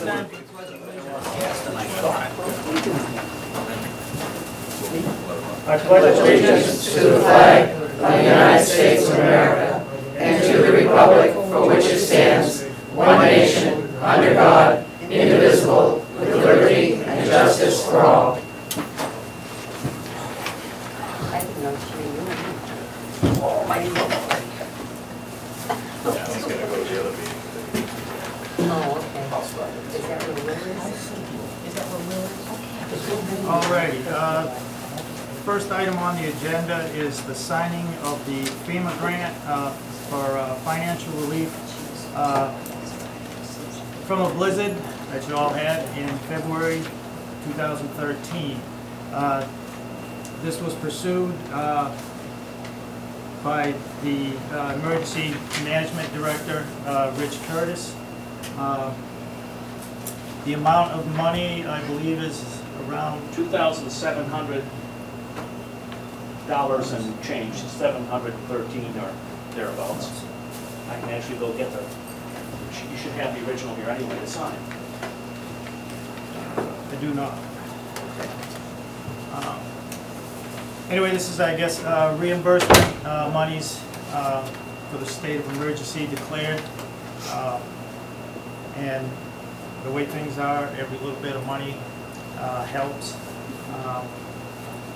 stand. I pledge allegiance to the flag of the United States of America and to the republic for which it stands, one nation, under God, indivisible, with liberty and justice for all. Alrighty, first item on the agenda is the signing of the FEMA grant for financial relief from a blizzard that you all had in February 2013. This was pursued by the Emergency Management Director, Rich Curtis. The amount of money, I believe, is around $2,700 and change, 713 or thereabouts. I can actually go get you should have the original here anyway to sign. I do not. Anyway, this is, I guess, reimbursement monies for the state of emergency declared. And the way things are, every little bit of money helps.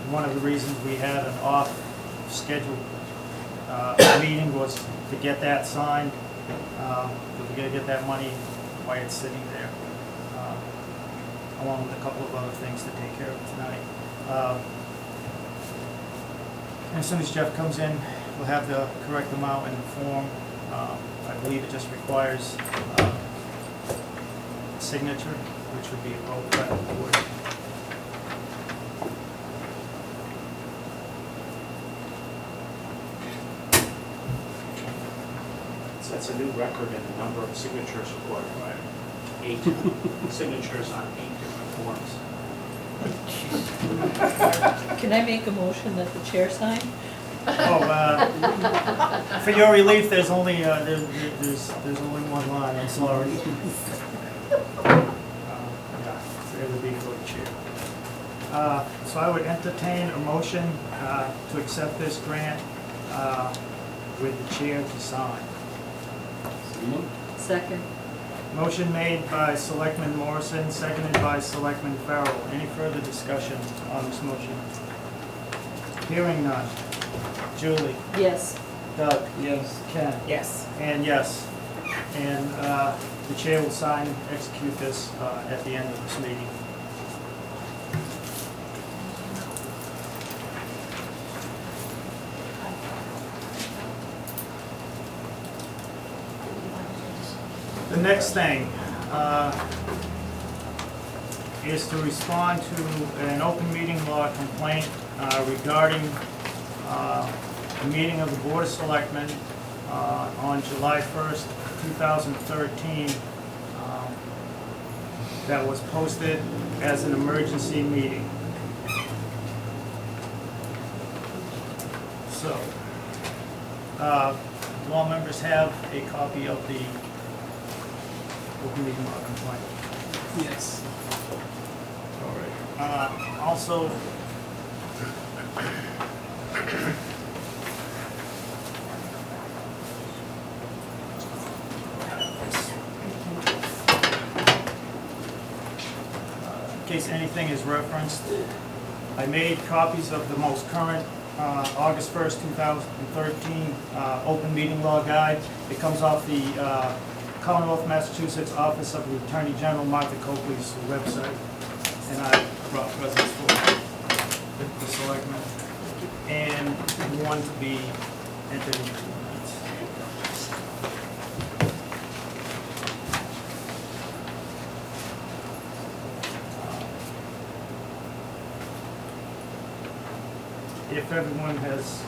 One of the reasons we had an off-scheduled meeting was to get that signed. We're going to get that money while it's sitting there, along with a couple of other things to take care of tonight. And as soon as Jeff comes in, we'll have the correct amount in the form. I believe it just requires signature, which would be a vote by the board. So that's a new record in the number of signatures recorded. Right. 8 signatures on 8 different forms. Can I make a motion that the chair sign? Oh, for your relief, there's only there's only one line. I'm sorry. Yeah, it would be for the chair. So I would entertain a motion to accept this grant with the chair to sign. Second. Motion made by Selectman Morrison, seconded by Selectman Farrell. Any further discussion on this motion? Hearing none. Julie? Yes. Doug? Yes. Ken? Yes. And yes. And the chair will sign, execute this at the end of this meeting. The next thing is to respond to an open meeting law complaint regarding the meeting of the Board of Selectmen on July 1st, 2013 that was posted as an emergency meeting. So, do all members have a copy of the open meeting law complaint? Yes. All right. Also, in case anything is referenced, I made copies of the most current August 1st, 2013 open meeting law guide. It comes off the Commonwealth of Massachusetts Office of the Attorney General Martha Copley's website, and I brought presents for the selectmen and one to be entered into the minutes. If everyone has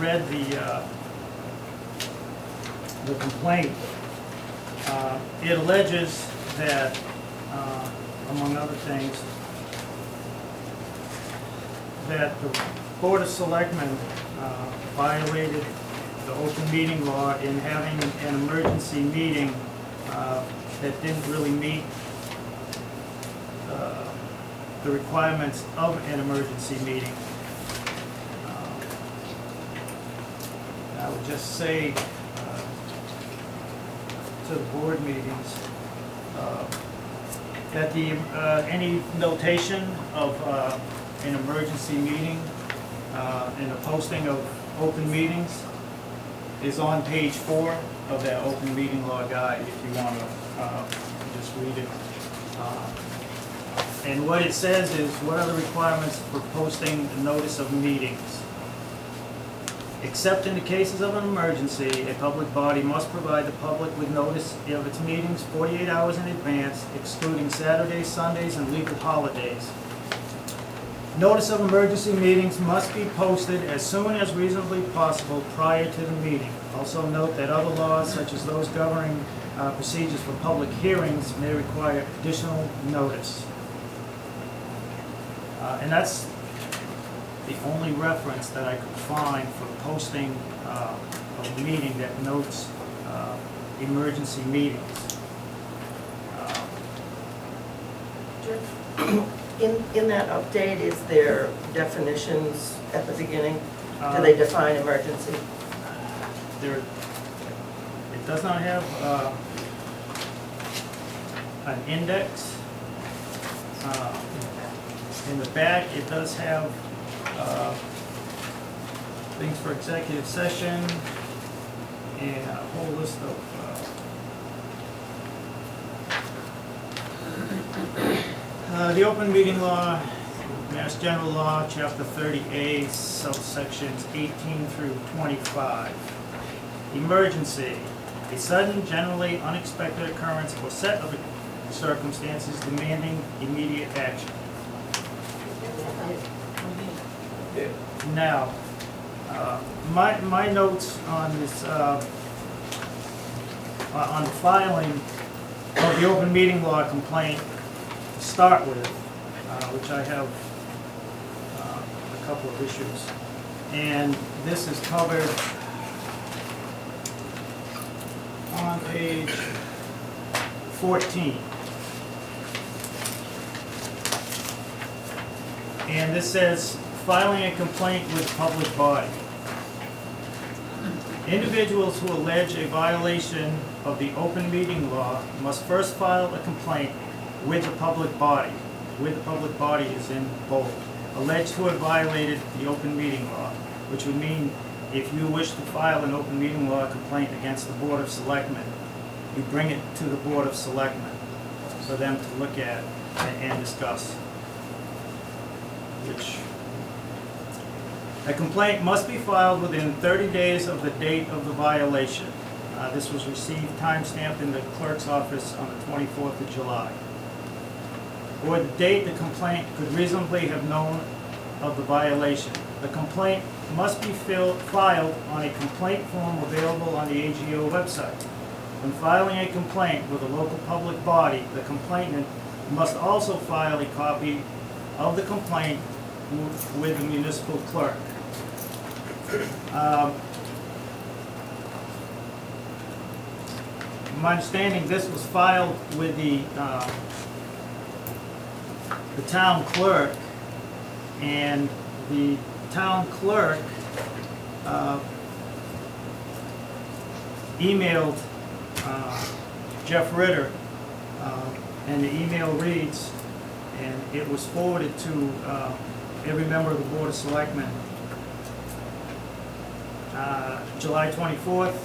read the complaint, it alleges that, among other things, that the Board of Selectmen violated the open meeting law in having an emergency meeting that didn't really meet the requirements of an emergency meeting. I would just say to the board meetings that the any notation of an emergency meeting and the posting of open meetings is on page 4 of that open meeting law guide, if you want to just read it. And what it says is, what are the requirements for posting a notice of meetings? Except in the cases of an emergency, a public body must provide the public with notice of its meetings 48 hours in advance, excluding Saturdays, Sundays, and legal holidays. Notice of emergency meetings must be posted as soon as reasonably possible prior to the meeting. Also note that other laws, such as those governing procedures for public hearings, may require additional notice. And that's the only reference that I could find for posting of a meeting that notes emergency meetings. In that update, is there definitions at the beginning? Do they define emergency? It does not have an index. In the back, it does have things for executive session and a whole list of the open meeting law, Mass General Law, Chapter 30A, subsections 18 through 25. Emergency, a sudden, generally unexpected occurrence or set of circumstances demanding immediate action. Now, my notes on this, on the filing of the open meeting law complaint to start with, which I have a couple of issues. And this is covered on page 14. And this says, filing a complaint with public body. Individuals who allege a violation of the open meeting law must first file a complaint with the public body. With the public body is in bold. Alleged to have violated the open meeting law, which would mean if you wish to file an open meeting law complaint against the Board of Selectmen, you bring it to the Board of Selectmen for them to look at and discuss. Which a complaint must be filed within 30 days of the date of the violation. This was received time-stamped in the clerk's office on the 24th of July. Or the date the complaint could reasonably have known of the violation. The complaint must be filed on a complaint form available on the AGO website. When filing a complaint with a local public body, the complainant must also file a copy of the complaint with the municipal clerk. My understanding, this was filed with the town clerk, and the town clerk emailed Jeff Ritter, and the email reads, and it was forwarded to every member of the Board of Selectmen. July 24th,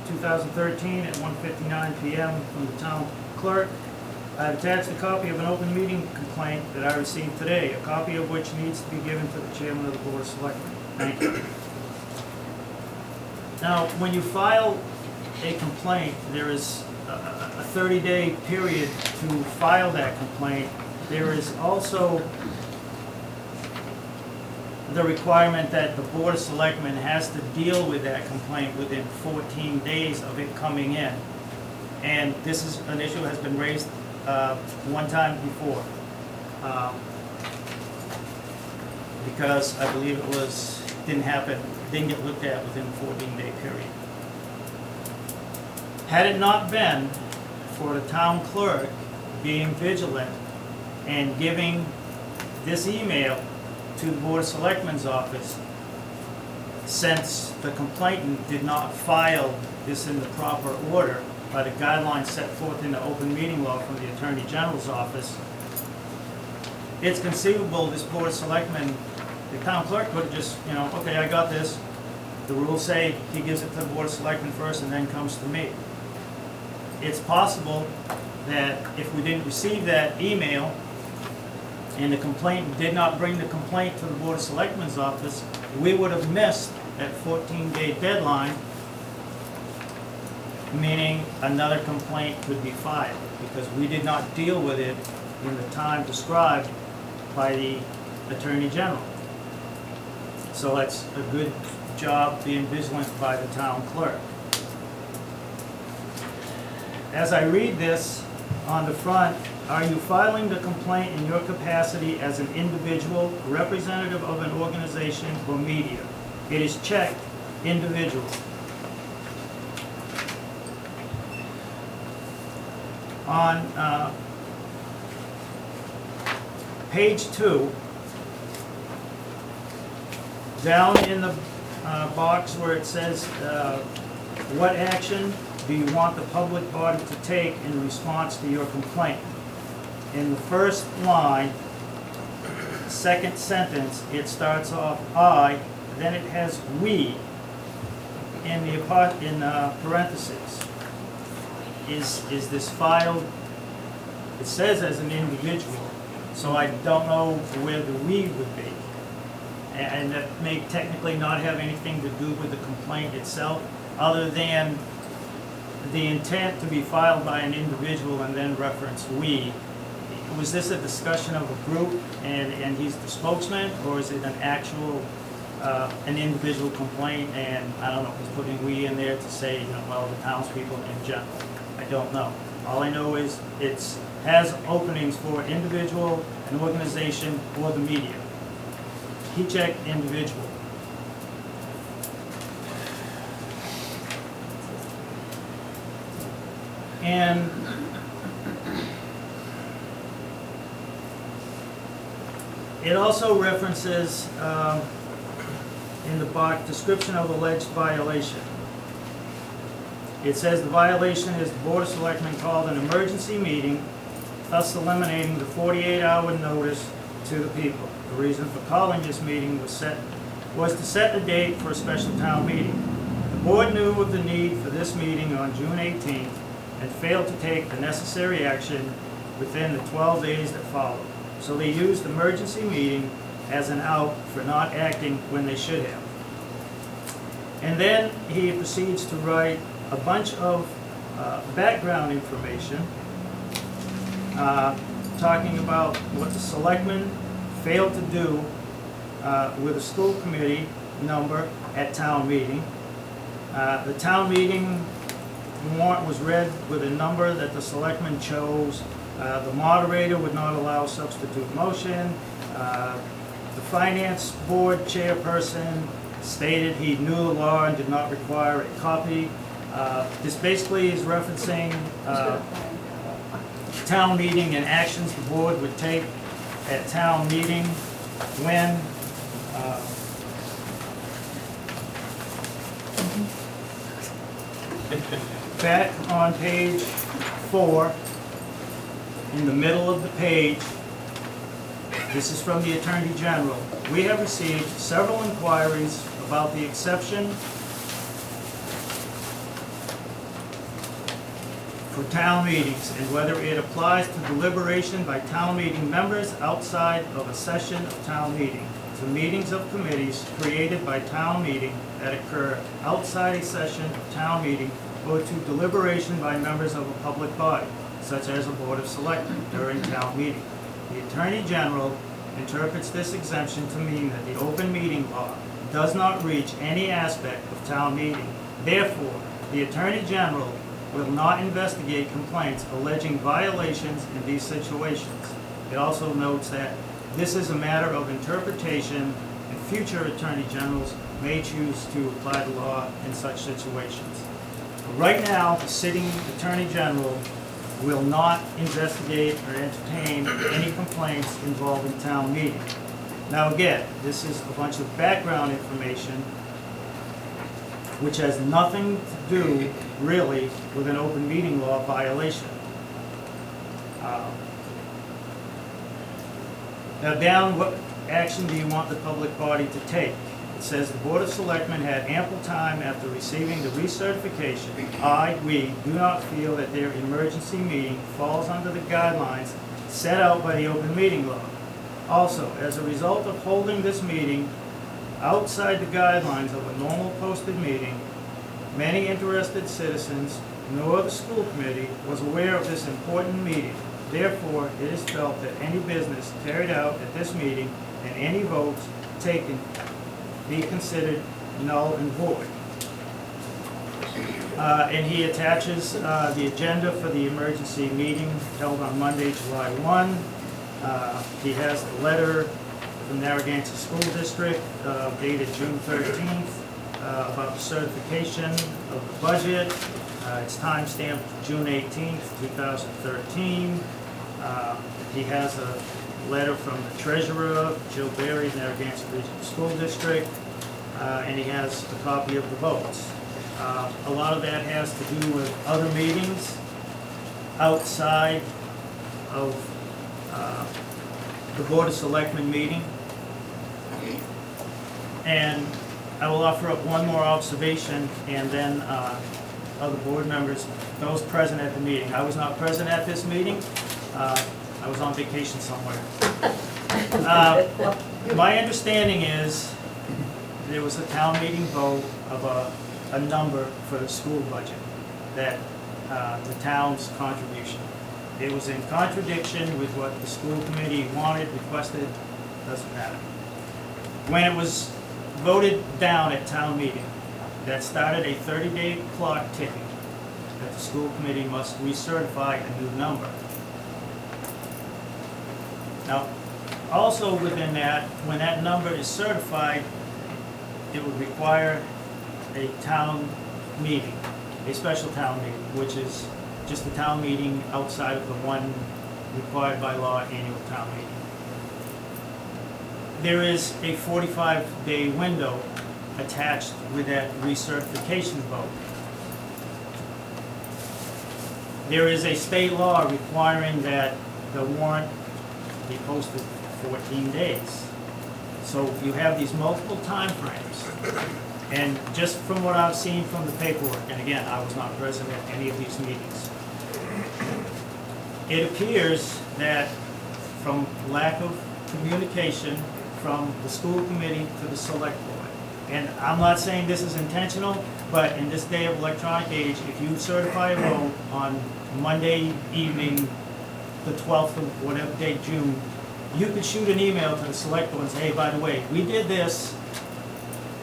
2013 at 1:59 p.m. from the town clerk. I have attached a copy of an open meeting complaint that I received today, a copy of which needs to be given to the chairman of the Board of Selectmen. Thank you. Now, when you file a complaint, there is a 30-day period to file that complaint. There is also the requirement that the Board of Selectmen has to deal with that complaint within 14 days of it coming in. And this is an issue that has been raised one time before. Because I believe it didn't get looked at within a 14-day period. Had it not been for the town clerk being vigilant and giving this email to the Board of Selectmen's office, since the complainant did not file this in the proper order by the guidelines set forth in the open meeting law from the Attorney General's office. It's conceivable this Board of Selectmen, the town clerk could have just, okay, I got this. The rules say he gives it to the Board of Selectmen first and then comes to me. It's possible that if we didn't receive that email and the complainant did not bring the complaint to the Board of Selectmen's office, we would have missed that 14-day deadline, meaning another complaint could be filed because we did not deal with it in the time described by the Attorney General. So that's a good job being vigilant by the town clerk. As I read this on the front, are you filing the complaint in your capacity as an individual, representative of an organization, or media? It is checked individual. On page 2, down in the box where it says, what action do you want the public body to take in response to your complaint? In the first line, second sentence, it starts off I, then it has we in parentheses. Is this filed? It says as an individual, so I don't know where the we would be. And that may technically not have anything to do with the complaint itself, other than the intent to be filed by an individual and then reference we. Was this a discussion of a group and he's the spokesman, or is it an actual, an individual complaint, and I don't know if he's putting we in there to say, well, the townspeople in general. I don't know. All I know is it has openings for individual, an organization, or the media. He checked individual. And it also references in the box description of alleged violation. It says the violation is the Board of Selectmen called an emergency meeting, thus eliminating the 48-hour notice to the people. The reason for calling this meeting was to set the date for a special town meeting. The board knew of the need for this meeting on June 18th and failed to take the necessary action within the 12 days that followed. So they used emergency meeting as an out for not acting when they should have. And then he proceeds to write a bunch of background information talking about what the selectmen failed to do with a school committee number at town meeting. The town meeting warrant was read with a number that the selectmen chose. The moderator would not allow substitute motion. The finance board chairperson stated he knew the law and did not require a copy. This basically is referencing town meeting and actions the board would take at town meeting when back on page 4, in the middle of the page, this is from the Attorney General. We have received several inquiries about the exception for town meetings and whether it applies to deliberation by town meeting members outside of a session of town meeting, to meetings of committees created by town meeting that occur outside a session of town meeting, or to deliberation by members of a public body, such as a Board of Selectmen during town meeting. The Attorney General interprets this exemption to mean that the open meeting law does not reach any aspect of town meeting. Therefore, the Attorney General will not investigate complaints alleging violations in these situations. It also notes that this is a matter of interpretation, and future Attorney Generals may choose to apply the law in such situations. Right now, the sitting Attorney General will not investigate or entertain any complaints involving town meeting. Now again, this is a bunch of background information which has nothing to do really with an open meeting law violation. Now down, what action do you want the public body to take? It says the Board of Selectmen had ample time after receiving the recertification. We do not feel that their emergency meeting falls under the guidelines set out by the open meeting law. Also, as a result of holding this meeting outside the guidelines of a normal posted meeting, many interested citizens, nor the school committee, was aware of this important meeting. Therefore, it is felt that any business carried out at this meeting and any votes taken be considered null and void. And he attaches the agenda for the emergency meeting held on Monday, July 1. He has the letter from Narragansett School District dated June 13th about the certification of the budget. It's time-stamped June 18th, 2013. He has a letter from the treasurer, Jill Berry, Narragansett Regional School District, and he has a copy of the votes. A lot of that has to do with other meetings outside of the Board of Selectmen meeting. And I will offer up one more observation, and then other board members, those present at the meeting. I was not present at this meeting. I was on vacation somewhere. My understanding is there was a town meeting vote of a number for the school budget, that the town's contribution. It was in contradiction with what the school committee wanted, requested, doesn't matter. When it was voted down at town meeting, that started a 30-day clock ticking that the school committee must recertify a new number. Now, also within that, when that number is certified, it would require a town meeting, a special town meeting, which is just a town meeting outside of the one required by law annual town meeting. There is a 45-day window attached with that recertification vote. There is a state law requiring that the warrant be posted for 14 days. So you have these multiple time frames. And just from what I've seen from the paperwork, and again, I was not present at any of these meetings, it appears that from lack of communication from the school committee to the select board, and I'm not saying this is intentional, but in this day of electronic age, if you certify a vote on Monday evening, the 12th of whatever day, June, you could shoot an email to the select board and say, hey, by the way, we did this.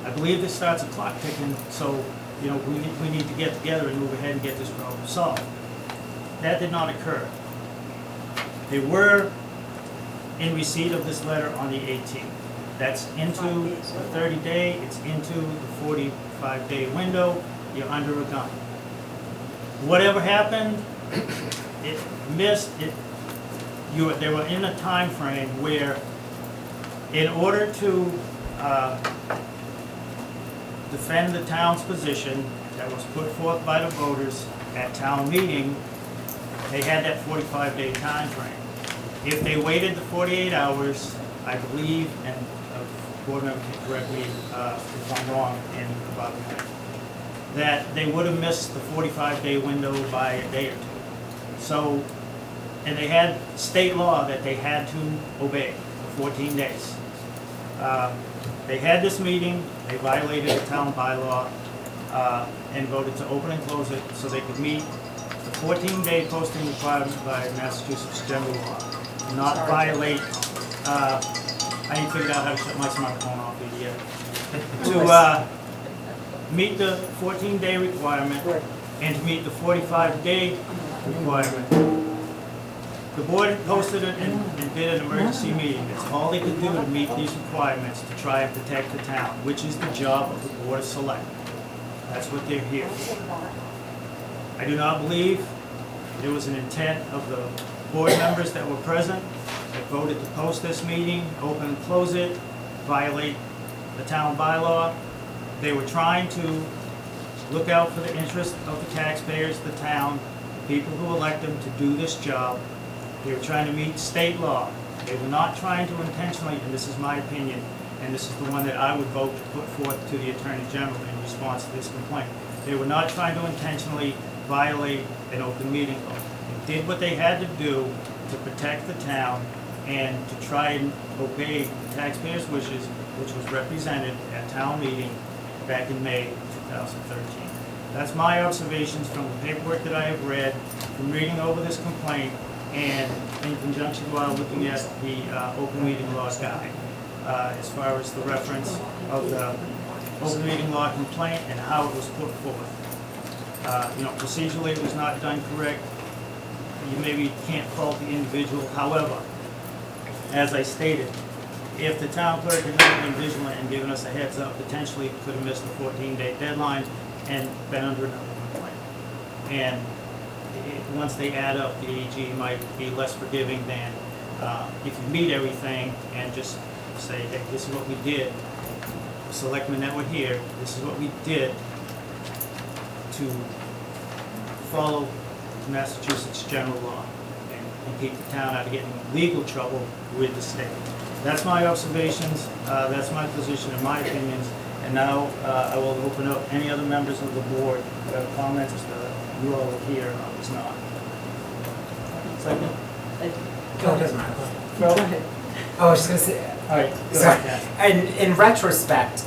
I believe this starts a clock ticking, so we need to get together and move ahead and get this problem solved. That did not occur. They were in receipt of this letter on the 18th. That's into the 30-day, it's into the 45-day window, you're under a gun. Whatever happened, it missed, they were in a time frame where in order to defend the town's position that was put forth by the voters at town meeting, they had that 45-day time frame. If they waited the 48 hours, I believe, and a board member can correct me if I'm wrong in about a minute, that they would have missed the 45-day window by a day or two. So, and they had state law that they had to obey for 14 days. They had this meeting, they violated the town bylaw, and voted to open and close it so they could meet the 14-day posting requirement by Massachusetts general law. Not violate, I ain't figured out how to shut my smartphone off yet. To meet the 14-day requirement and to meet the 45-day requirement. The board posted it and did an emergency meeting. It's all they could do to meet these requirements to try and protect the town, which is the job of the Board of Selectmen. That's what they're here for. I do not believe There was an intent of the board members that were present, that voted to post this meeting, open and close it, violate the town bylaw. They were trying to look out for the interest of the taxpayers, the town, the people who elect them to do this job. They were trying to meet state law. They were not trying to intentionally, and this is my opinion, and this is the one that I would vote to put forth to the Attorney General in response to this complaint. They were not trying to intentionally violate an open meeting law. They did what they had to do to protect the town and to try and obey the taxpayers' wishes, which was represented at town meeting back in May 2013. That's my observations from the paperwork that I have read, from reading over this complaint, and in conjunction while looking at the open meeting law guide, as far as the reference of the open meeting law complaint and how it was put forth. Procedurally it was not done correct. You maybe can't fault the individual. However, as I stated, if the town clerk had not been vigilant and given us a heads up, potentially could have missed the 14-day deadline and been under another complaint. And once they add up, the AG might be less forgiving than if you meet everything and just say, hey, this is what we did. The selectmen that were here, this is what we did to follow Massachusetts general law and keep the town out of getting legal trouble with the state. That's my observations, that's my position and my opinions, and now I will open up any other members of the board who have comments that you all will hear and others not. Second? No, it doesn't matter. Go ahead. Oh, I was just gonna say, All right, go sorry. ahead. And in retrospect,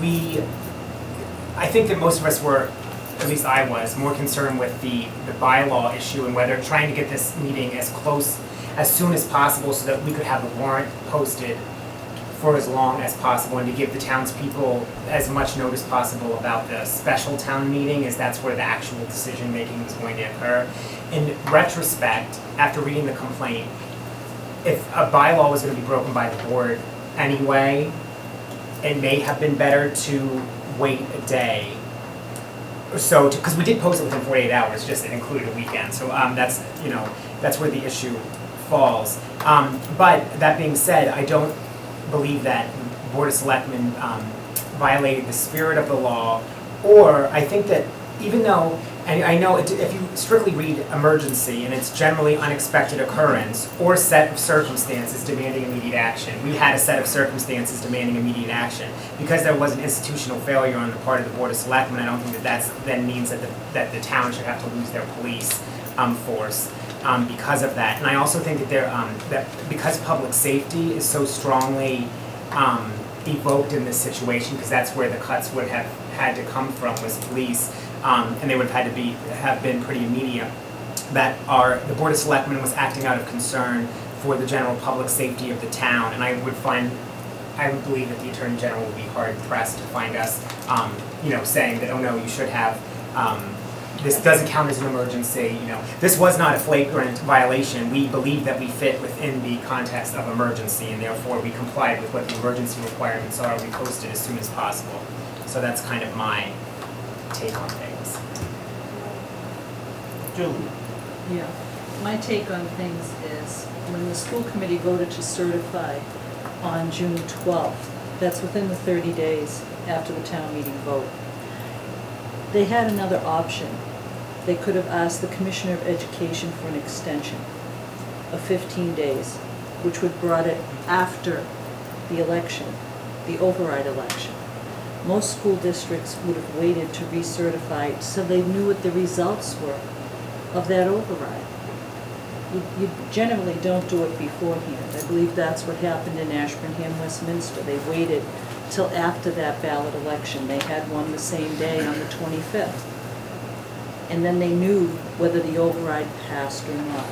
I think that most of us were, at least I was, more concerned with the bylaw issue and whether trying to get this meeting as soon as possible so that we could have the warrant posted for as long as possible and to give the townspeople as much notice possible about the special town meeting, as that's where the actual decision making was going to occur. In retrospect, after reading the complaint, if a bylaw was going to be broken by the board anyway, it may have been better to wait a day. So, because we did post it within 48 hours, just it included a weekend. So that's where the issue falls. But that being said, I don't believe that Board of Selectmen violated the spirit of the law, or I think that even though, and I know if you strictly read emergency and it's generally unexpected occurrence or set of circumstances demanding immediate action, we had a set of circumstances demanding immediate action. Because there was an institutional failure on the part of the Board of Selectmen, I don't think that then means that the town should have to lose their police force because of that. And I also think that that because public safety is so strongly evoked in this situation, because that's where the cuts would have had to come from, was police, and they would have had to have been pretty immediate, that the Board of Selectmen was acting out of concern for the general public safety of the town. And I would believe that the Attorney General would be hard pressed to find us, saying that, oh no, you should have, this doesn't count as an emergency, This was not a flagrant violation. We believe that we fit within the context of emergency, and therefore we complied with what the emergency requirements are. We posted as soon as possible. So that's kind of my take on things. Julie? Yeah, my take on things is when the school committee voted to certify on June 12th, that's within the 30 days after the town meeting vote, they had another option. They could have asked the Commissioner of Education for an extension of 15 days, which would have brought it after the election, the override election. Most school districts would have waited to recertify so they knew what the results were of that override. You generally don't do it beforehand. I believe that's what happened in Ashburnham, Westminster. They waited till after that ballot election. They had one the same day on the 25th. And then they knew whether the override passed or not.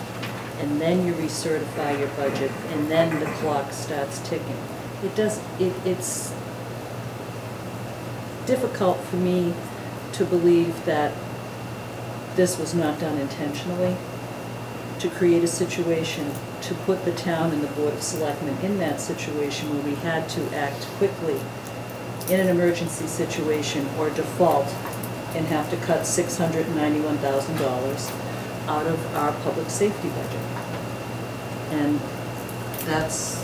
And then you recertify your budget, and then the clock starts ticking. It's difficult for me to believe that this was not done intentionally, to create a situation, to put the town and the Board of Selectmen in that situation where we had to act quickly in an emergency situation or default and have to cut $691,000 out of our public safety budget. And that's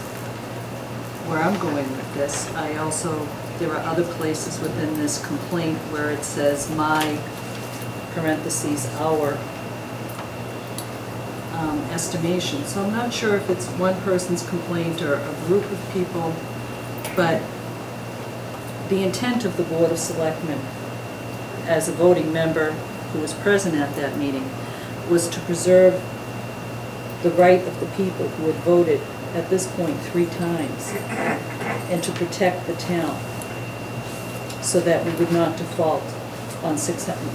where I'm going with this. I also, there are other places within this complaint where it says my, parentheses, our estimation. So I'm not sure if it's one person's complaint or a group of people, but the intent of the Board of Selectmen, as a voting member who was present at that meeting, was to preserve the right of the people who had voted at this point 3 times and to protect the town so that we would not default on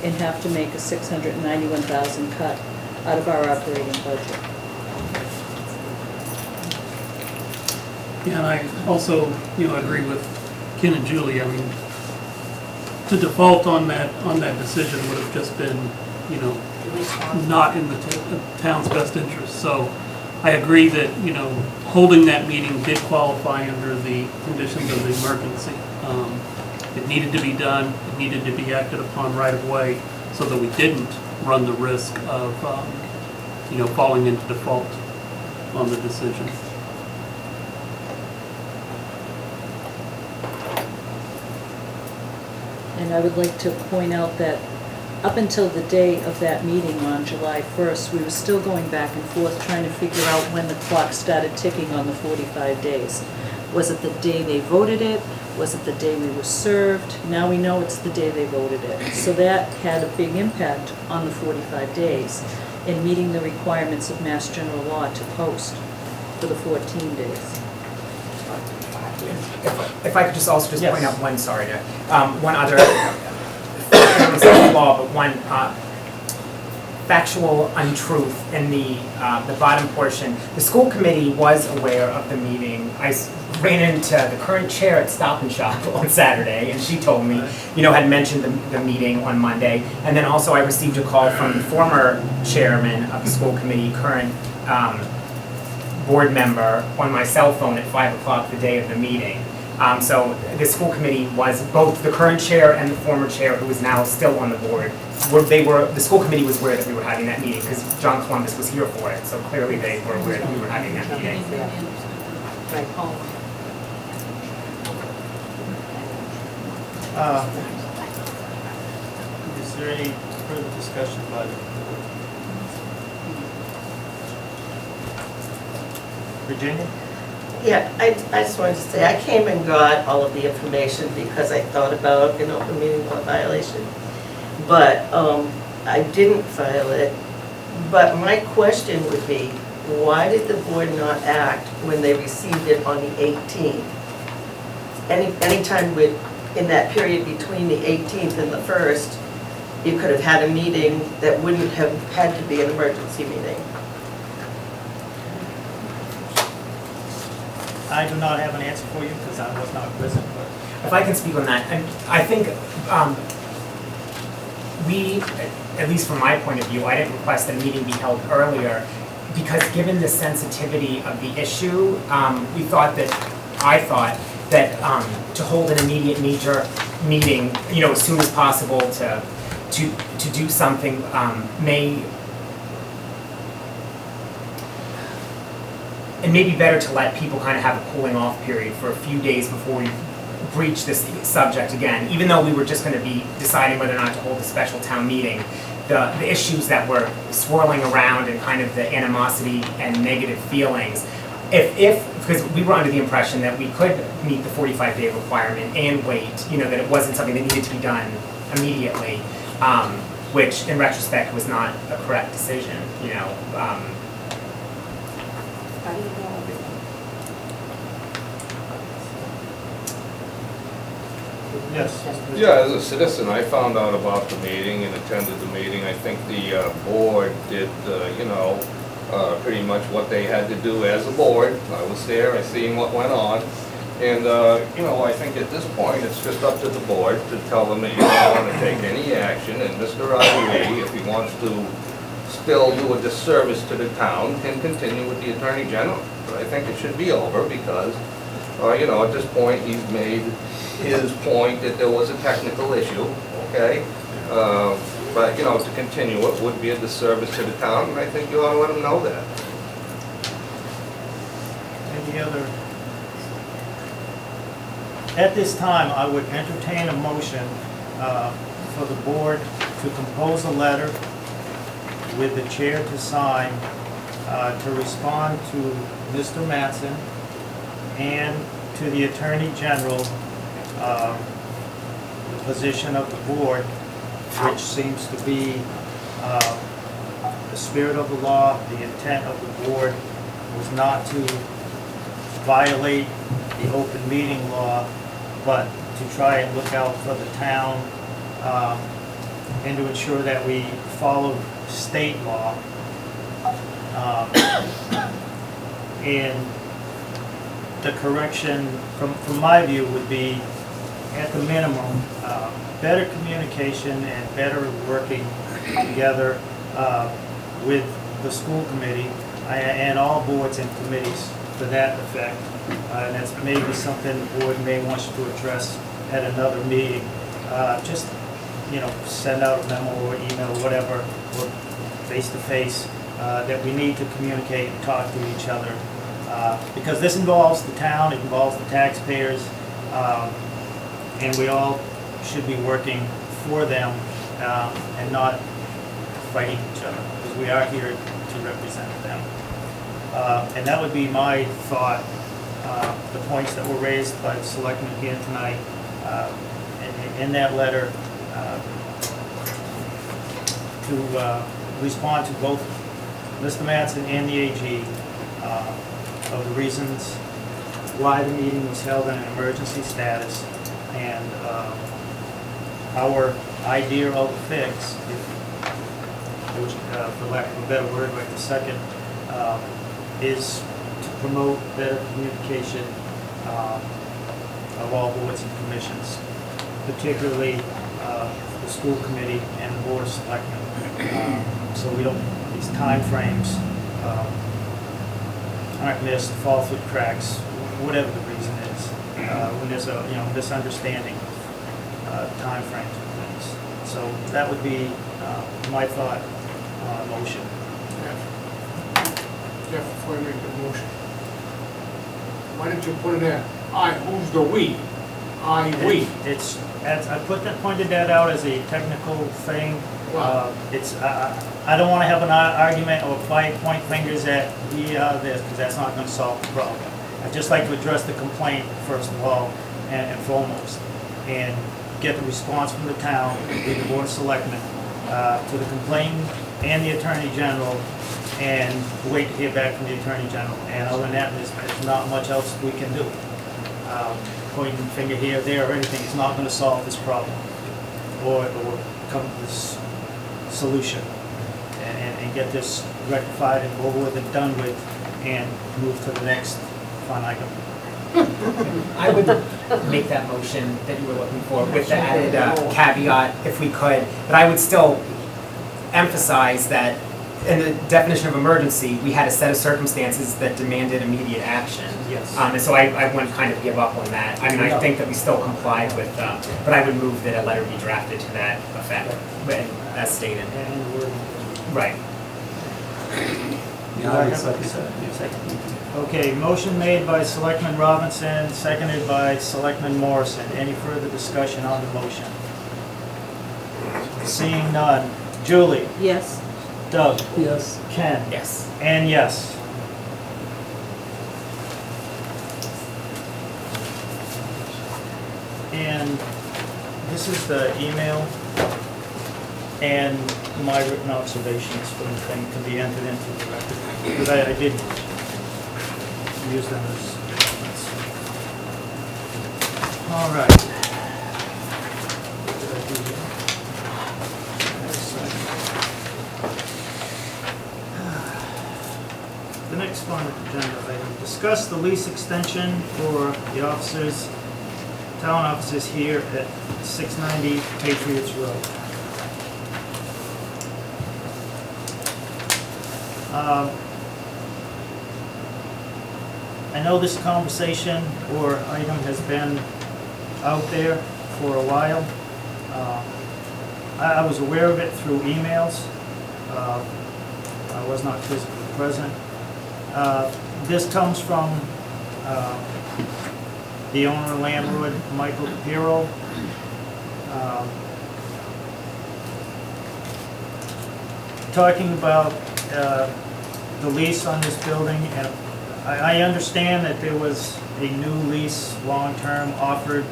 and have to make a $691,000 cut out of our operating budget. Yeah, and I also, agree with Ken and Julie. I mean, to default on that decision would have just been, not in the town's best interest. So I agree that, holding that meeting did qualify under the conditions of the emergency. It needed to be done, it needed to be acted upon right away so that we didn't run the risk of, falling into default on the decision. And I would like to point out that up until the day of that meeting on July 1st, we were still going back and forth trying to figure out when the clock started ticking on the 45 days. Was it the day they voted it? Was it the day we were served? Now we know it's the day they voted it. So that had a big impact on the 45 days in meeting the requirements of Mass General Law to post for the 14 days. If I could just also Yes. point out one, sorry, one other, law, but one factual untruth in the bottom portion. The school committee was aware of the meeting. I ran into the current chair at Stop and Shop on Saturday, and she told me, had mentioned the meeting on Monday. And then also I received a call from the former chairman of the school committee, current board member, on my cell phone at 5 o'clock the day of the meeting. So the school committee was, both the current chair and the former chair, who is now still on the board, the school committee was aware that we were having that meeting because John Columbus was here for it. So clearly they were aware that we were having that meeting. Is there any further discussion about it? Virginia? Yeah, I just wanted to say, I came and got all of the information because I thought about an open meeting law violation. But I didn't file it. But my question would be, why did the board not act when they received it on the 18th? Anytime in that period between the 18th and the 1st, you could have had a meeting that wouldn't have had to be an emergency meeting. I do not have an answer for you because I was not present, but If I can speak on that, and I think we, at least from my point of view, I didn't request that a meeting be held earlier because given the sensitivity of the issue, I thought that to hold an immediate major meeting, as soon as possible to do something it may be better to let people kind of have a cooling off period for a few days before we breach this subject again. Even though we were just going to be deciding whether or not to hold a special town meeting, the issues that were swirling around and kind of the animosity and negative feelings, because we were under the impression that we could meet the 45-day requirement and wait, that it wasn't something that needed to be done immediately, which in retrospect was not a correct decision, yes. Yeah, as a citizen, I found out about the meeting and attended the meeting. I think the board did, pretty much what they had to do as a board. I was there, I seen what went on. And, I think at this point, it's just up to the board to tell them that you don't want to take any action. And Mr. Ali, if he wants to still do a disservice to the town, can continue with the Attorney General. But I think it should be over because, at this point, he's made his point that there was a technical issue, okay? but, you know, to continue it would be a disservice to the town, and I think you ought to let them know that. Any other? At this time, I would entertain a motion for the board to compose a letter with the chair to sign to respond to Mr. Mattson and to the Attorney General, the position of the board, which seems to be the spirit of the law, the intent of the board was not to violate the open meeting law, but to try and look out for the town and to ensure that we follow state law. And the correction, from my view, would be, at the minimum, better communication and better working together with the school committee and all boards and committees to that effect. And that's maybe something the board may want you to address at another meeting. Just, you know, send out a memo or email, whatever, or face-to-face, that we need to communicate and talk to each other. Because this involves the town, it involves the taxpayers, and we all should be working for them and not fighting each other, because we are here to represent them. And that would be my thought, the points that were raised by the selectmen here tonight, in that letter, to respond to both Mr. Mattson and the AG of the reasons why the meeting was held in an emergency status, and our idea of a fix, which, for lack of a better word, right this second, is to promote better communication of all boards and commissions, particularly the school committee and the board of selectmen, so we don't, these time frames aren't missed, fall through cracks, whatever the reason is, when there's a, you know, misunderstanding time frames and things. So that would be my thought on a motion. Jeff, before I make the motion, why didn't you put it in? Who's the we? We. It's, I pointed that out as a technical thing. It's, I don't want to have an argument or fight, point fingers at we are this, because that's not going to solve the problem. I'd just like to address the complaint first of all and foremost, and get the response from the town, the board of selectmen, to the complainant and the attorney general, and wait to hear back from the attorney general. And other than that, there's not much else we can do. Pointing finger here, there, or anything is not going to solve this problem, or come to this solution, and get this rectified and over with and done with, and move to the next fun item. I would make that motion that you were looking for with the added caveat, if we could, but I would still emphasize that in the definition of emergency, we had a set of circumstances that demanded immediate action. Yes. And so I wouldn't kind of give up on that. I mean, I think that we still complied with, but I would move that a letter be drafted to that effect, as stated. And we're Right. okay, motion made by Selectman Robinson, seconded by Selectman Morrison. Any further discussion on the motion? Seeing none. Julie? Yes. Doug? Yes. Ken? Yes. And yes. And this is the email and my written observations from the thing to be entered into the record. Because I did use them as documents. All right. What did I do here? The next on the agenda item, discuss the lease extension for the officers, town offices here at 690 Patriots Road. I know this conversation or item has been out there for a while. I was aware of it through emails. I was not physically present. This comes from the owner and landlord, Michael DePiero. Talking about the lease on this building, and I understand that there was a new lease, long-term, offered.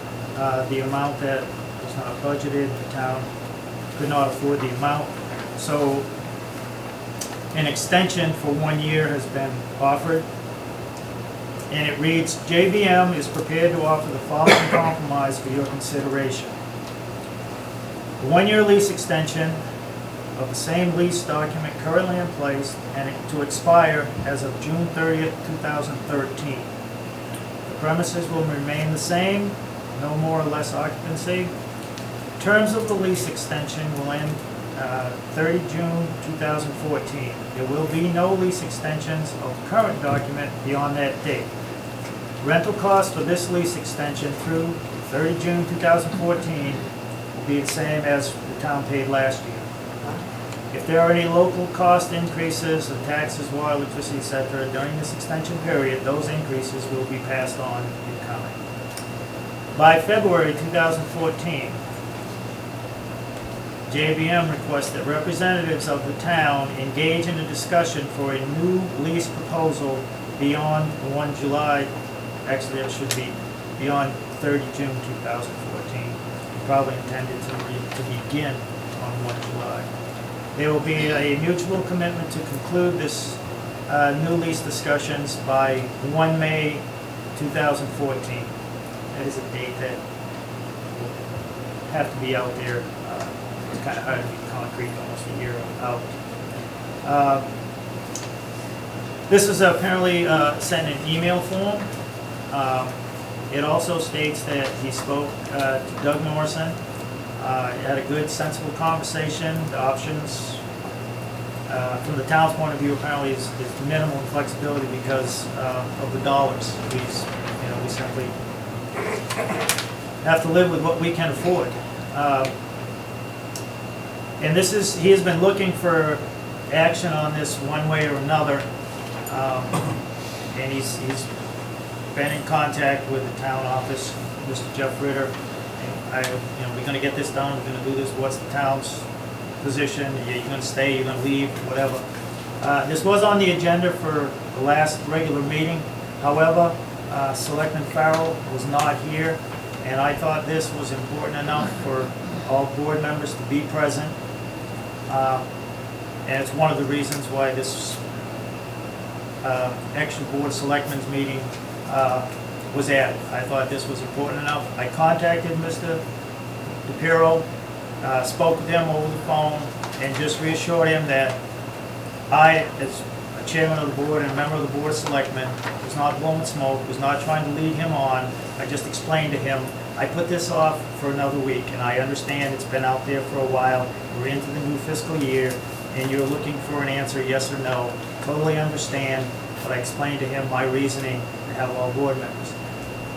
The amount that was not budgeted, the town could not afford the amount. So an extension for 1 year has been offered. And it reads, JBM is prepared to offer the following compromise for your consideration. A 1-year lease extension of the same lease document currently in place and to expire as of June 30th, 2013. The premises will remain the same, no more or less occupancy. Terms of the lease extension will end 30 June 2014. There will be no lease extensions of the current document beyond that date. Rental costs for this lease extension through 30 June 2014 will be the same as the town paid last year. If there are any local cost increases of taxes, water, electricity, etc. during this extension period, those increases will be passed on in kind. By February 2014, JBM requests that representatives of the town engage in a discussion for a new lease proposal beyond 1 July, actually it should be beyond 30 June 2014. Probably intended to begin on 1 July. There will be a mutual commitment to conclude this new lease discussions by 1 May 2014. That is a date that will have to be out there. It's kind of hard to be concrete, almost a year out. This is apparently sent in email form. It also states that he spoke to Doug Morrison. Had a good, sensible conversation. The options, from the town's point of view, apparently is minimal flexibility because of the dollars. We simply have to live with what we can afford. And he has been looking for action on this one way or another. And he's been in contact with the town office, Mr. Jeff Ritter. We're going to get this done, we're going to do this, what's the town's position, you're going to stay, you're going to leave, whatever. This was on the agenda for the last regular meeting. However, Selectman Farrell was not here, and I thought this was important enough for all board members to be present. And it's one of the reasons why this extra board selectmen's meeting was added. I thought this was important enough. I contacted Mr. DePiero, spoke with him over the phone, and just reassured him that I, as a chairman of the board and a member of the board of selectmen, was not blowing smoke, was not trying to lead him on. I just explained to him, I put this off for another week, and I understand it's been out there for a while. We're into the new fiscal year, and you're looking for an answer, yes or no. Totally understand, but I explained to him my reasoning to have all board members.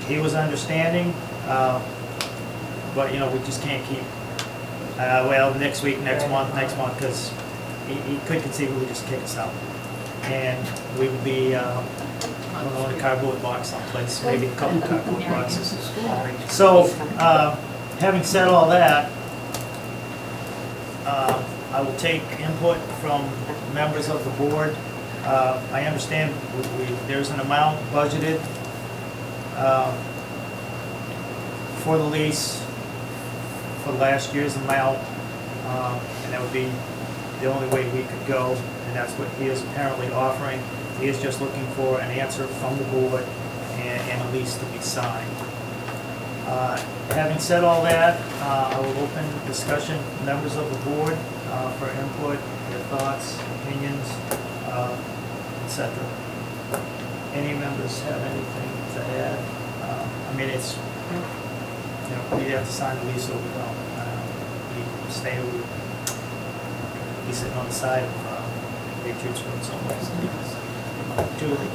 He was understanding, but we just can't keep, next week, next month, because he could conceivably just kick us out. And we would be, I don't know, in a cardboard box someplace, maybe a couple cardboard boxes. So, having said all that, I will take input from members of the board. I understand there's an amount budgeted for the lease for last year's amount, and that would be the only way we could go, and that's what he is apparently offering. He is just looking for an answer from the board and a lease to be signed. Having said all that, I will open discussion, members of the board, for input, their thoughts, opinions, etc. Any members have anything to add? It's, we have to sign the lease or we don't. We stay, we be sitting on the side of Patriots Road somewhere. Julie?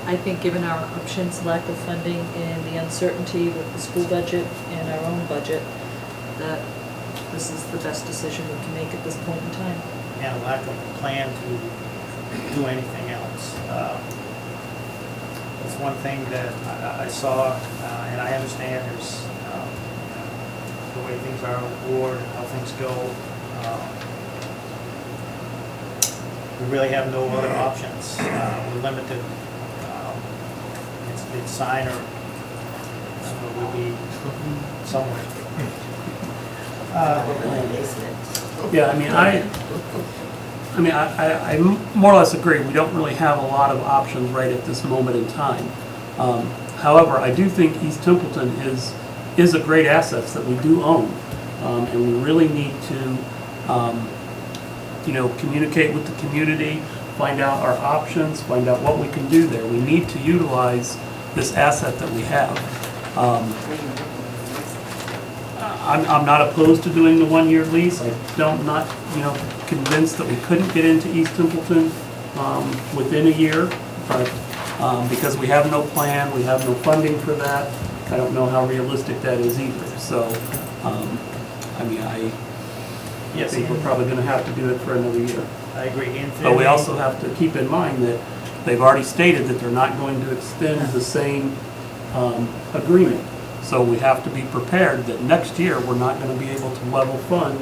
I think given our options, lack of funding, and the uncertainty with the school budget and our own budget, that this is the best decision we can make at this point in time. And a lack of a plan to do anything else. It's one thing that I saw, and I understand there's the way things are on the board, how things go. We really have no other options. We're limited. It's sign or we'll be somewhere. Yeah, I more or less agree. We don't really have a lot of options right at this moment in time. However, I do think East Templeton is a great asset that we do own. And we really need to, communicate with the community, find out our options, find out what we can do there. We need to utilize this asset that we have. I'm not opposed to doing the one-year lease. I'm not convinced that we couldn't get into East Templeton within a year, but because we have no plan, we have no funding for that, I don't know how realistic that is either. So, I think we're probably going to have to do it for another year. I agree. But we also have to keep in mind that they've already stated that they're not going to extend the same agreement. So we have to be prepared that next year we're not going to be able to level fund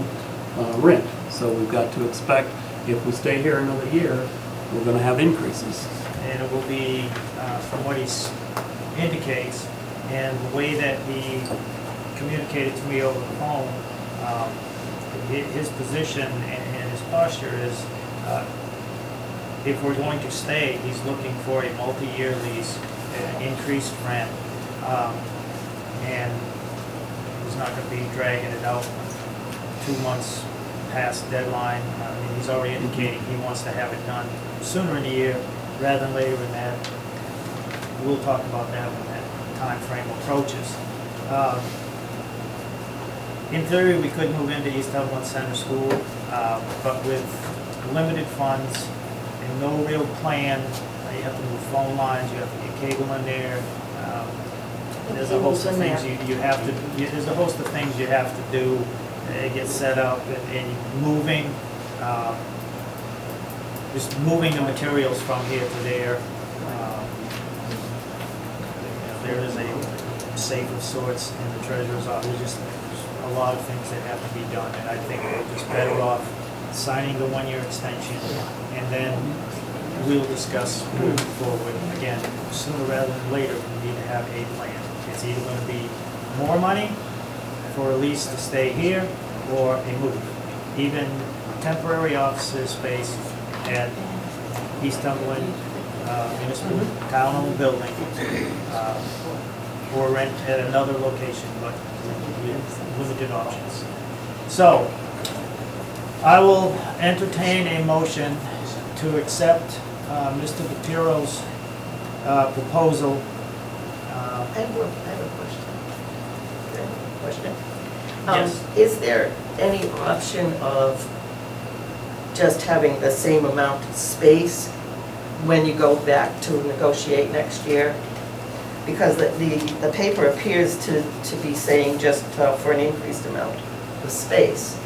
rent. So we've got to expect, if we stay here another year, we're going to have increases. And it will be, from what he indicates, and the way that he communicated to me over the phone, his position and his posture is, if we're going to stay, he's looking for a multi-year lease, increased rent, and he's not going to be dragging it out 2 months past deadline. He's already indicating he wants to have it done sooner in the year rather than later in that. We'll talk about that when that time frame approaches. In theory, we could move into East Dublin Center School, but with limited funds and no real plan, you have to move phone lines, you have to get cable in there. There's a host of things you have to. There's a host of things you have to do. Get set up and moving. Just moving the materials from here to there. There is a safe of sorts in the treasurer's office. There's just a lot of things that have to be done, and I think we're just better off signing the one-year extension, and then we'll discuss moving forward. Again, sooner rather than later, we need to have a plan. It's either going to be more money for a lease to stay here, or a move. Even temporary office space at East Dublin Municipal Town-owned building, or rent at another location, but with limited options. So, I will entertain a motion to accept Mr. Papiro's proposal. I have a question. Yes. Is there any option of just having the same amount of space when you go back to negotiate next year? Because the paper appears to be saying just for an increased amount of space.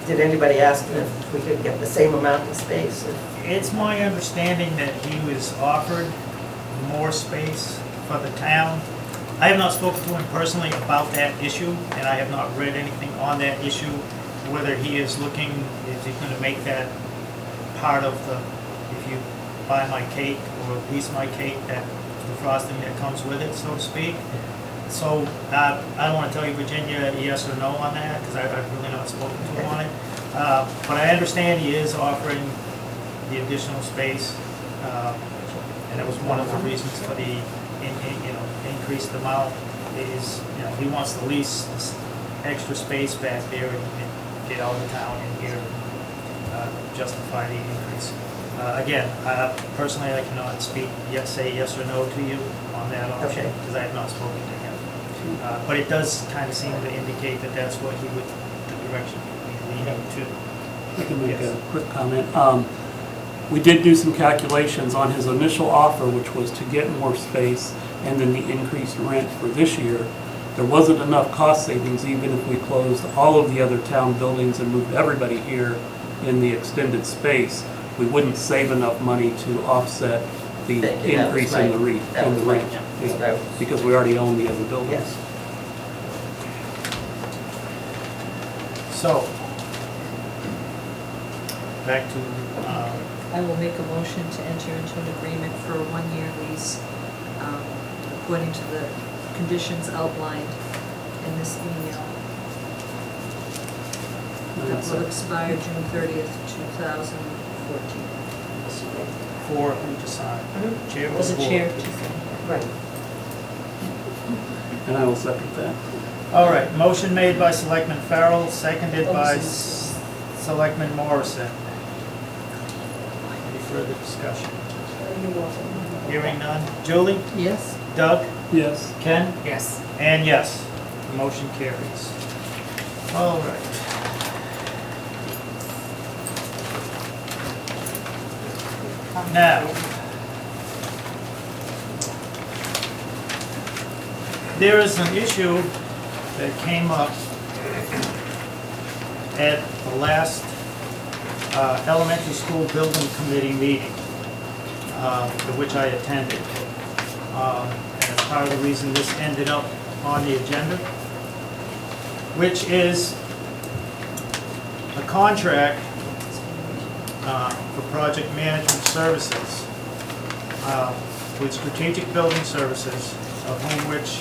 Did anybody ask him if we could get the same amount of space? It's my understanding that he was offered more space for the town. I have not spoken to him personally about that issue, and I have not read anything on that issue, whether he is looking, is he going to make that part of the, if you buy my cake or lease my cake, that the frosting that comes with it, so to speak. So I don't want to tell you, Virginia, yes or no on that, because I've really not spoken to him on it. But I understand he is offering the additional space, and that was one of the reasons for the increased amount. Is he wants to lease this extra space back there and get out of town and here justify the increase. Again, personally, I cannot speak say yes or no to you on that option because I have not spoken to him. But it does kind of seem to indicate that that's what he would, the direction he would be leaning to. I can make a quick comment. We did do some calculations on his initial offer, which was to get more space and then the increased rent for this year. there wasn't enough cost savings even if we closed all of the other town buildings and moved everybody here in the extended space. We wouldn't save enough money to offset the Thank you. That was increase in the my- rent, that in the was my- rent. yeah. That was- Because we already own the other buildings. Yes. So, back to, I will make a motion to enter into an agreement for a one-year lease, according to the conditions outlined in this email. That will expire June 30th, 2014. for who to sign. Chair or Was the board? chair to sign? Right. And I will second that. All right, motion made by Selectman Farrell, seconded by Selectman Morrison. Any further discussion? Hearing none. Julie? Yes? Doug? Yes. Ken? Yes. And yes, the motion carries. All right. Now, there is an issue that came up at the last elementary school building committee meeting, to which I attended. And it's part of the reason this ended up on the agenda, which is a contract for project management services with Strategic Building Services, of whom which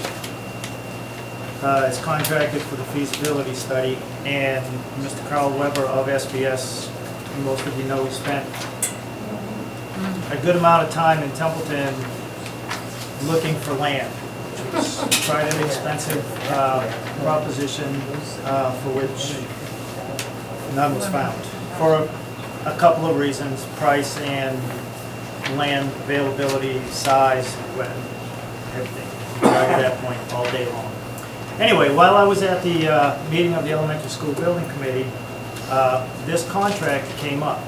is contracted for the feasibility study, and Mr. Carl Weber of SBS, who most of you know, he spent a good amount of time in Templeton looking for land, which was quite an expensive proposition for which none was found, for a couple of reasons: price and land availability, size, everything. Right at that point, all day long. Anyway, while I was at the meeting of the elementary school building committee, this contract came up.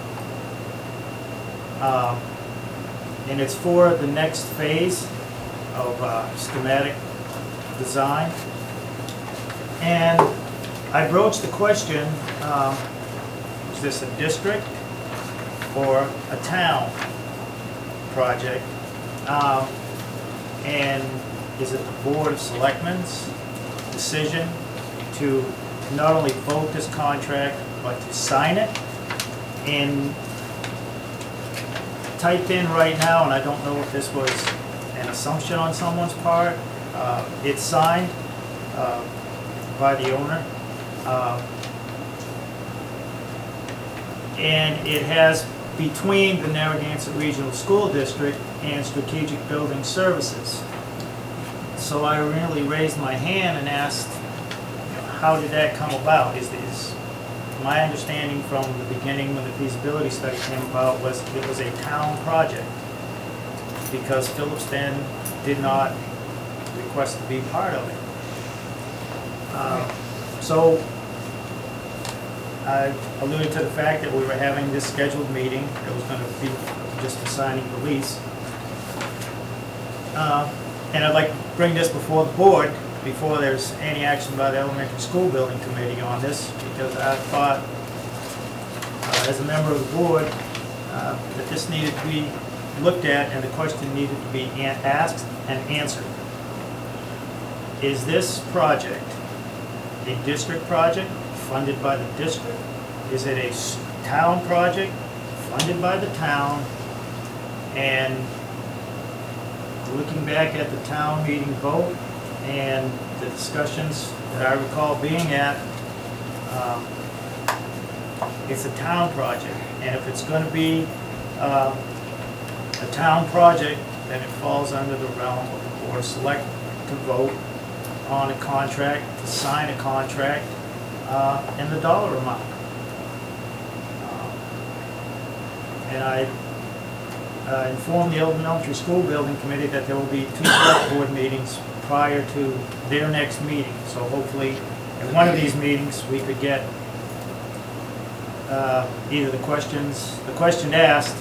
And it's for the next phase of schematic design. And I broached the question, is this a district or a town project? And is it the Board of Selectmen's decision to not only vote this contract, but to sign it? And typed in right now, and I don't know if this was an assumption on someone's part, it's signed by the owner. And it has between the Narragansett Regional School District and Strategic Building Services. So I really raised my hand and asked, how did that come about? Is my understanding from the beginning when the feasibility study came about was it was a town project because Phillipston did not request to be part of it. So I alluded to the fact that we were having this scheduled meeting that was going to be just for signing the lease. And I'd like to bring this before the board before there's any action by the elementary school building committee on this, because I thought, as a member of the board, that this needed to be looked at and the question needed to be asked and answered. Is this project a district project funded by the district? Is it a town project funded by the town? And looking back at the town meeting vote and the discussions that I recall being at, it's a town project. And if it's going to be a town project, then it falls under the realm of the Board of Selectmen to vote on a contract, to sign a contract, and the dollar amount. And I informed the elementary school building committee that there will be 2 select board meetings prior to their next meeting. So hopefully, at one of these meetings, we could get either the question asked,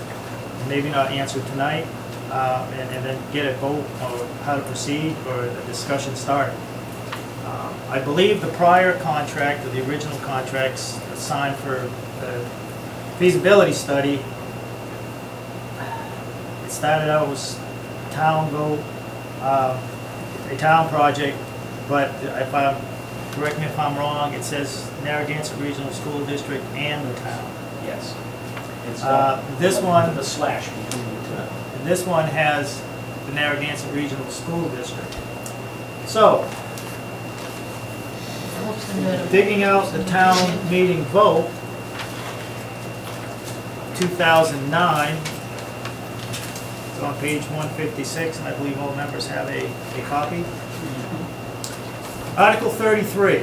maybe not answered tonight, and then get a vote on how to proceed or the discussion started. I believe the prior contract, or the original contracts signed for the feasibility study, it started out as town vote, a town project, but if I'm, correct me if I'm wrong, it says Narragansett Regional School District and the town. Yes. It's This one, the slash between the two. and this one has the Narragansett Regional School District. So, digging out the town meeting vote, 2009, it's on page 156, and I believe all members have a copy. Article 33,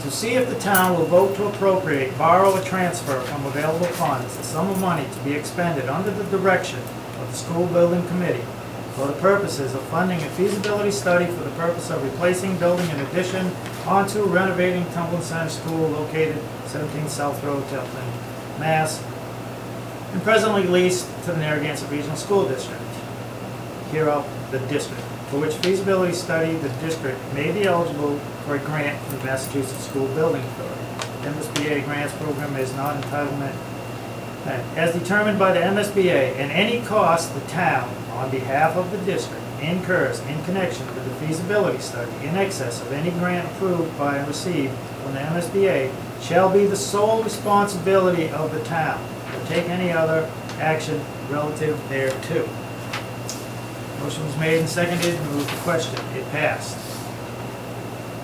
to see if the town will vote to appropriate, borrow, or transfer from available funds a sum of money to be expended under the direction of the school building committee for the purposes of funding a feasibility study for the purpose of replacing, building an addition onto renovating Templeton Center School located 17 South Road, Templeton, Mass, and presently leased to the Narragansett Regional School District. Hereof, the district, for which feasibility study the district may be eligible for a grant from the Massachusetts School Building Authority. The MSBA grants program is not entitlement as determined by the MSBA, and any cost the town, on behalf of the district, incurs in connection with the feasibility study in excess of any grant approved by and received from the MSBA shall be the sole responsibility of the town, or take any other action relative thereto. Motion was made and seconded, moved to question. It passed.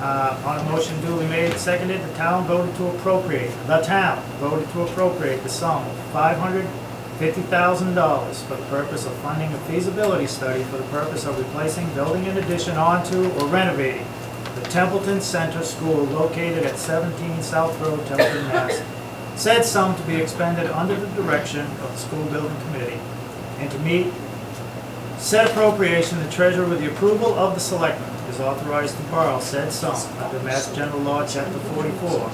On a motion duly made and seconded, the town voted to appropriate the sum of $550,000 for the purpose of funding a feasibility study for the purpose of replacing, building an addition onto, or renovating the Templeton Center School located at 17 South Road, Templeton, Mass. Said sum to be expended under the direction of the school building committee, and to meet said appropriation, the treasurer, with the approval of the selectmen, is authorized to borrow said sum under Mass General Law, Chapter 44.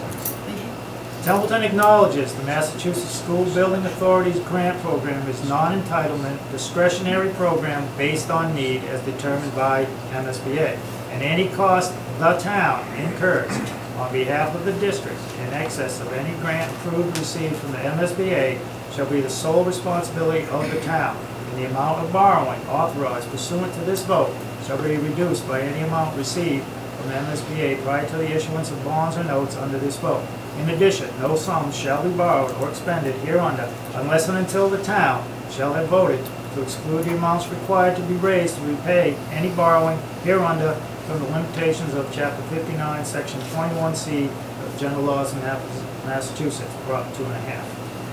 Templeton acknowledges the Massachusetts School Building Authority's grant program is non-entitlement discretionary program based on need as determined by MSBA, and any cost the town incurs on behalf of the district in excess of any grant approved received from the MSBA shall be the sole responsibility of the town. And the amount of borrowing authorized pursuant to this vote shall be reduced by any amount received from the MSBA prior to the issuance of bonds or notes under this vote. In addition, no sums shall be borrowed or expended hereunder unless and until the town shall have voted to exclude the amounts required to be raised to repay any borrowing hereunder from the limitations of Chapter 59, Section 21C of General Laws in Massachusetts, Prop 2.5.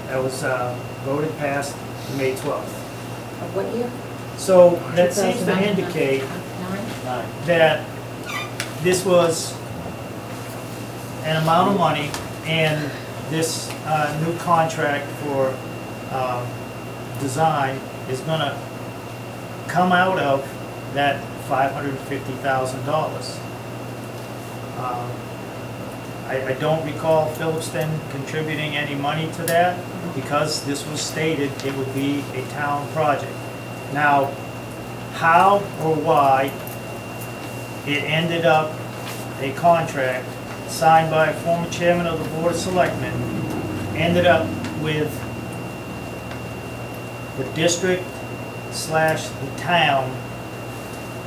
That was voted, passed May 12th. Of what year? So that seems to indicate 9? that this was an amount of money, and this new contract for design is going to come out of that $550,000. I don't recall Phillipston contributing any money to that, because this was stated it would be a town project. Now, how or why it ended up a contract signed by a former chairman of the Board of Selectmen, ended up with the district / the town,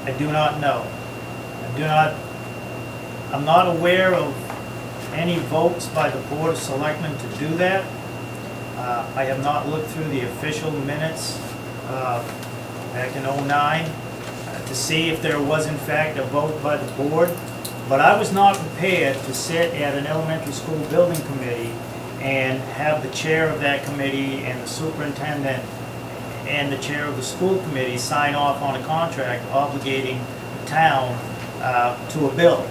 I do not know. I'm not aware of any votes by the Board of Selectmen to do that. I have not looked through the official minutes back in '09 to see if there was in fact a vote by the board, but I was not prepared to sit at an elementary school building committee and have the chair of that committee and the superintendent and the chair of the school committee sign off on a contract obligating the town to a bill.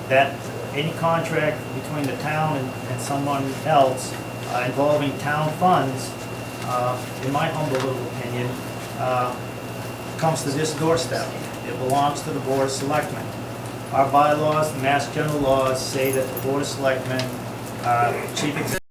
That any contract between the town and someone else involving town funds, in my humble little opinion, comes to this doorstep. It belongs to the Board of Selectmen. Our bylaws, the Mass General laws say that the Board of Selectmen, Chief Executive